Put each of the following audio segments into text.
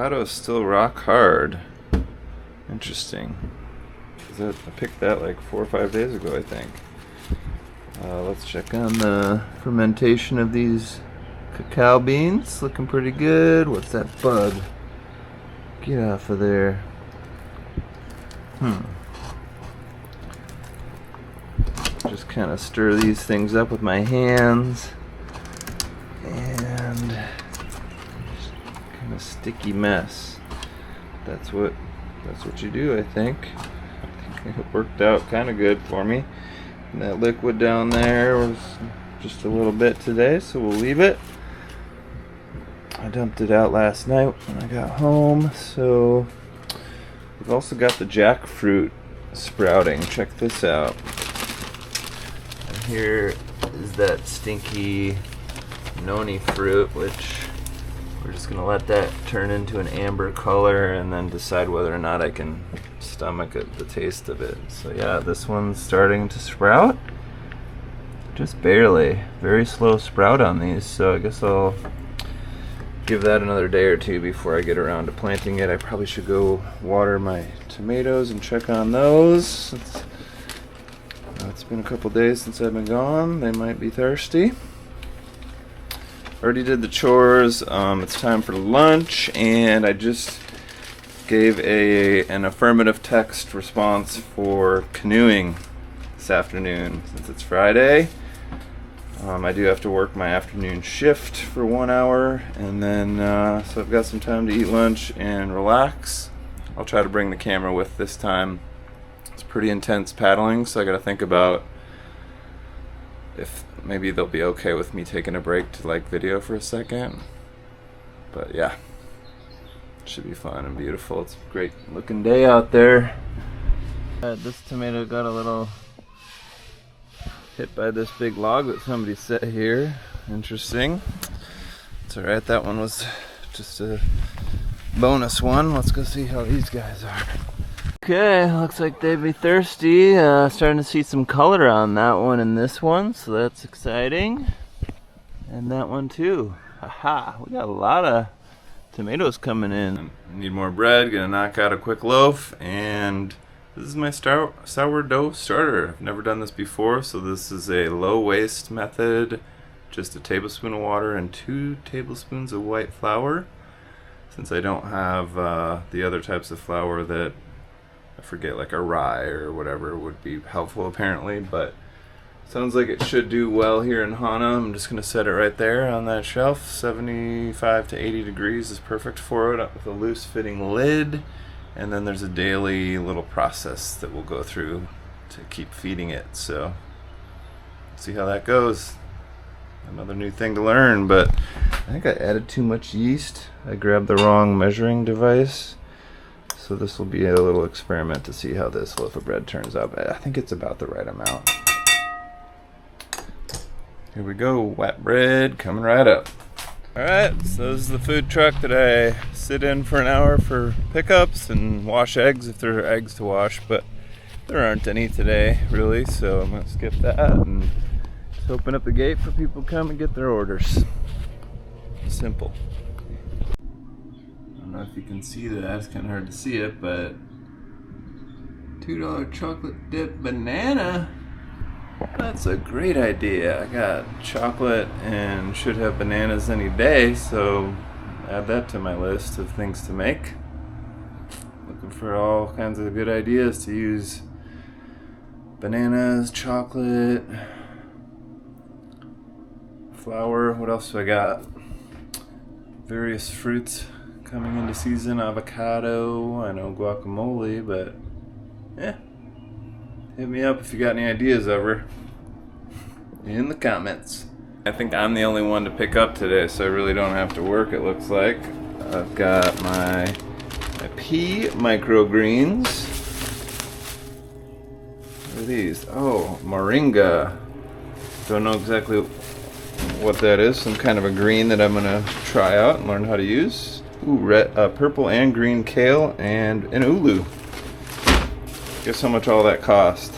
avocado is still rock hard. Interesting. I picked that like 4 or 5 days ago, I think. Let's check on the fermentation of these cacao beans. Looking pretty good. What's that bug? Get off of there. Just kind of stir these things up with my hands. And just kind of sticky mess. That's what you do, I think. I think it worked out kind of good for me. And that liquid down there was just a little bit today, so we'll leave it. I dumped it out last night when I got home, so we've also got the jackfruit sprouting. Check this out. And here is that stinky noni fruit, which we're just gonna let that turn into an amber color and then decide whether or not I can stomach the taste of it. So yeah, this one's starting to sprout. Just barely. Very slow sprout on these, so I guess I'll give that another day or two before I get around to planting it. I probably should go water my tomatoes and check on those. It's been a couple days since I've been gone. They might be thirsty. Already did the chores. It's time for lunch, and I just gave an affirmative text response for canoeing this afternoon. Since it's Friday, I do have to work my afternoon shift for 1 hour, and then so I've got some time to eat lunch and relax. I'll try to bring the camera with this time. It's pretty intense paddling, so I gotta think about if maybe they'll be okay with me taking a break to like video for a second. But yeah, should be fun and beautiful. It's a great looking day out there. This tomato got a little hit by this big log that somebody set here. Interesting. It's alright, that one was just a bonus one. Let's go see how these guys are. Okay, looks like they'd be thirsty. Starting to see some color on that one and this one, so that's exciting. And that one too. Haha, we got a lot of tomatoes coming in. Need more bread, gonna knock out a quick loaf, and this is my sourdough starter. I've never done this before, so this is a low waste method. Just a tablespoon of water and 2 tablespoons of white flour. Since I don't have the other types of flour that I forget, like a rye or whatever would be helpful apparently, but sounds like it should do well here in Hana. I'm just gonna set it right there on that shelf. 75 to 80 degrees is perfect for it, with a loose fitting lid. And then there's a daily little process that we'll go through to keep feeding it. So see how that goes. Another new thing to learn, but I think I added too much yeast. I grabbed the wrong measuring device. So this will be a little experiment to see how this loaf of bread turns out. I think it's about the right amount. Here we go, wet bread coming right up. Alright, so this is the food truck that I sit in for an hour for pickups and wash eggs if there are eggs to wash, but there aren't any today really, so I'm going to skip that and just open up the gate for people to come and get their orders. Simple. I don't know if you can see that, it's kind of hard to see it, but $2 chocolate dip banana. That's a great idea. I got chocolate and should have bananas any day, so add that to my list of things to make. Looking for all kinds of good ideas to use bananas, chocolate, flour. What else do I got? Various fruits coming into season. Avocado, I know guacamole, but yeah. Hit me up if you got any ideas ever in the comments. I think I'm the only one to pick up today, so I really don't have to work, it looks like. I've got my pea microgreens. What are these? Oh, moringa. Don't know exactly what that is. Some kind of a green that I'm gonna try out and learn how to use. Ooh, red, purple and green kale and an ulu. Guess how much all that cost.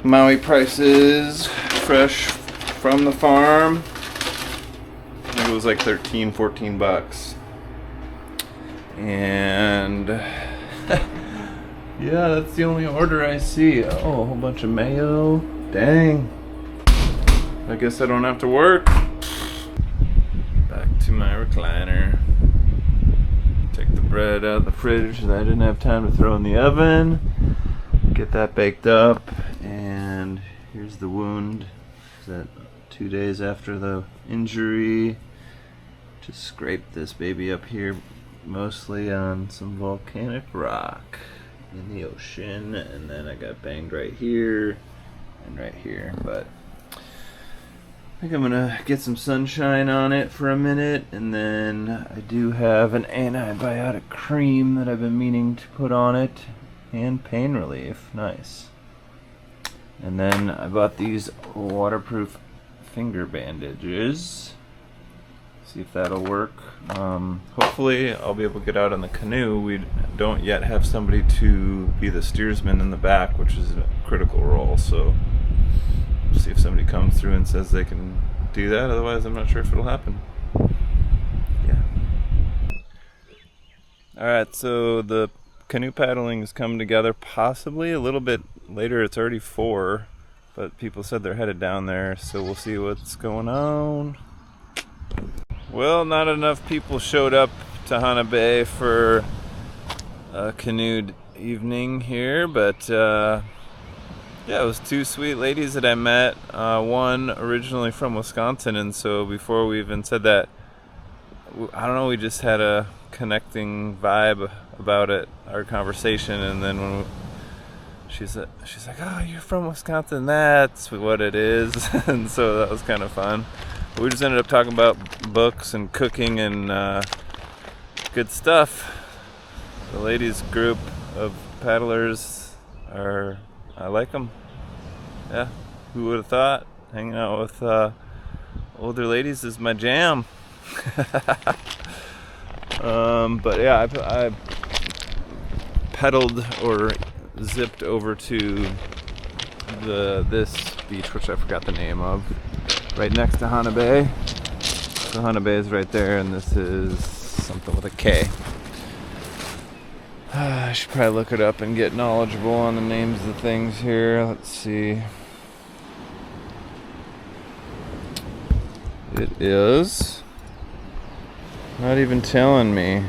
Maui prices, fresh from the farm. I think it was like 13, 14 bucks. And yeah, that's the only order I see. Oh, a whole bunch of mayo. Dang. I guess I don't have to work. Back to my recliner. Take the bread out of the fridge that I didn't have time to throw in the oven. Get that baked up. And here's the wound. Is that 2 days after the injury? Just scraped this baby up here, mostly on some volcanic rock in the ocean, and then I got banged right here and right here. But I think I'm gonna get some sunshine on it for a minute, and then I do have an antibiotic cream that I've been meaning to put on it, and pain relief. Nice. And then I bought these waterproof finger bandages. See if that'll work. Hopefully I'll be able to get out on the canoe. We don't yet have somebody to be the steersman in the back, which is a critical role, so see if somebody comes through and says they can do that. Otherwise I'm not sure if it'll happen. Yeah. Alright, so the canoe paddling is coming together possibly a little bit later. It's already 4, but people said they're headed down there, so we'll see what's going on. Well, not enough people showed up to Hana Bay for a canoed evening here, but yeah, it was 2 sweet ladies that I met. One originally from Wisconsin, and so before we even said that, I don't know, we just had a connecting vibe about it, our conversation, and then when she's like, "Oh, you're from Wisconsin, that's what it is." And so that was kind of fun. We just ended up talking about books and cooking and good stuff. The ladies group of paddlers I like them. Yeah, who would have thought? Hanging out with older ladies is my jam. But yeah, I pedaled or zipped over to this beach, which I forgot the name of, right next to Hana Bay. So Hana Bay is right there, and this is something with a K. I should probably look it up and get knowledgeable on the names of the things here. Let's see. It is not even telling me.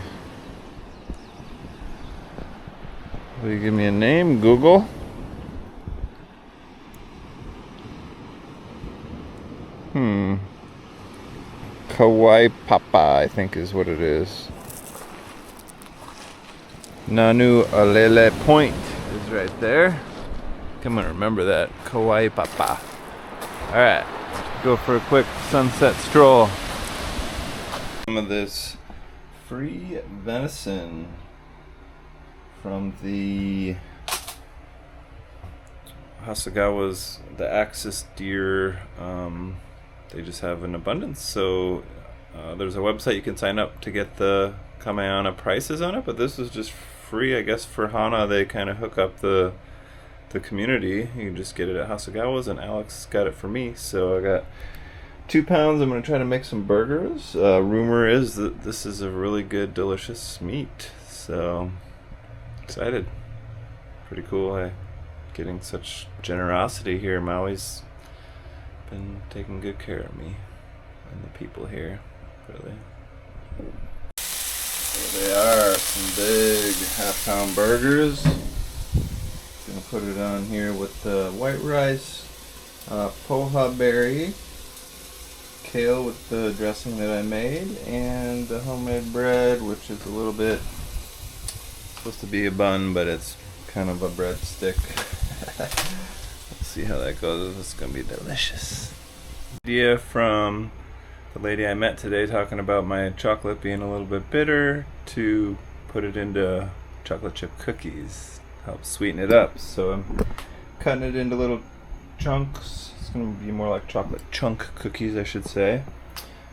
Will you give me a name, Google? Kauai Papa, I think is what it is. Nanu Alele Point is right there. I'm gonna remember that. Kauai Papa. Alright, go for a quick sunset stroll. Some of this free venison from the Hasagawa's, the Axis deer. They just have an abundance, so there's a website you can sign up to get the Kamehameha prices on it, but this is just free, I guess. For Hana, they kind of hook up the community. You can just get it at Hasagawa's, and Alex got it for me, so I got 2 pounds. I'm going to try to make some burgers. Rumor is that this is a really good, delicious meat, so excited. Pretty cool. Getting such generosity here. Maui's been taking good care of me and the people here, really. There they are, some big half-pound burgers. Gonna put it on here with the white rice, poha berry, kale with the dressing that I made, and the homemade bread, which is a little bit supposed to be a bun, but it's kind of a breadstick. Let's see how that goes. It's gonna be delicious. Idea from the lady I met today, talking about my chocolate being a little bit bitter, to put it into chocolate chip cookies, help sweeten it up. So I'm cutting it into little chunks. It's gonna be more like chocolate chunk cookies, I should say.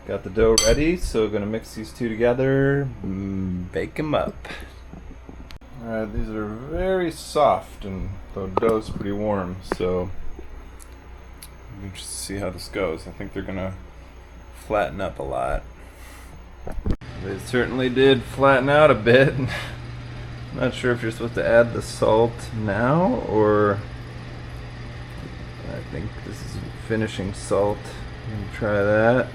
Got the dough ready, so I'm gonna mix these two together, bake them up. Alright, these are very soft, and the dough's pretty warm, so I'm interested to see how this goes. I think they're gonna flatten up a lot. They certainly did flatten out a bit. Not sure if you're supposed to add the salt now, or I think this is finishing salt. Try that.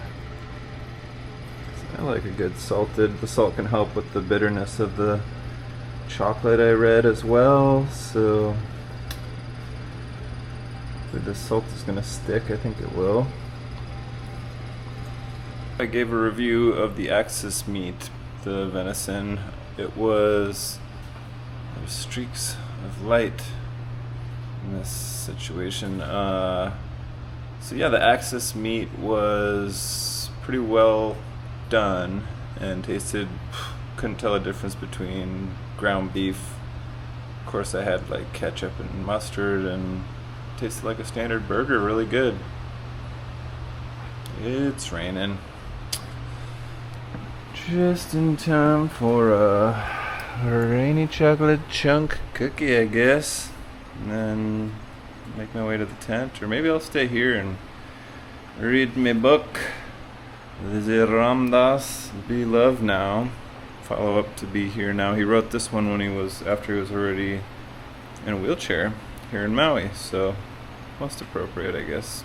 I like a good salted. The salt can help with the bitterness of the chocolate, I read, as well. So if the salt is going to stick, I think it will. I gave a review of the axis meat, the venison. It was, there's streaks of light in this situation. So yeah, the axis meat was pretty well done and tasted, couldn't tell a difference between ground beef. Of course I had like ketchup and mustard, and tasted like a standard burger, really good. It's raining. Just in time for a rainy chocolate chunk cookie, I guess. And then make my way to the tent, or maybe I'll stay here and read my book, The Ram Dass Be Love Now. Follow up to Be Here Now. He wrote this one when he was, after he was already in a wheelchair here in Maui, so most appropriate, I guess.